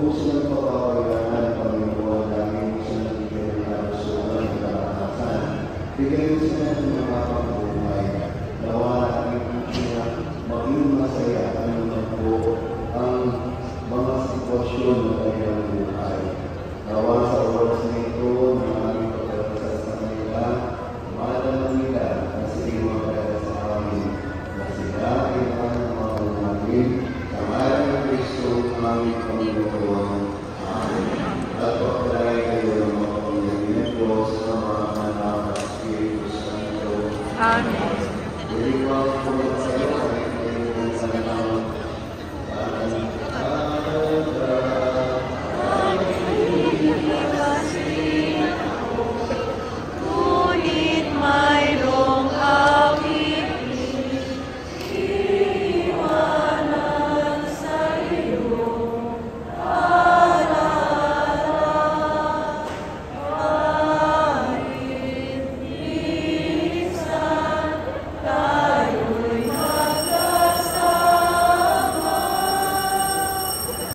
po silang pagpapagalan ng Panginoon namin sa nagiging kalusugan at karanasan. Bigyan mo sila ng mga pangbuhay. Nawa namin po siya maging masaya ano na po ang mga sitwasyon ng kanyang buhay. Nawa sa oras na ito na aming pagkakasal sa kanila, madama nila na sila magkakasal sa amin, na sila ay ang mga namin sa ngalan ng Kristo aming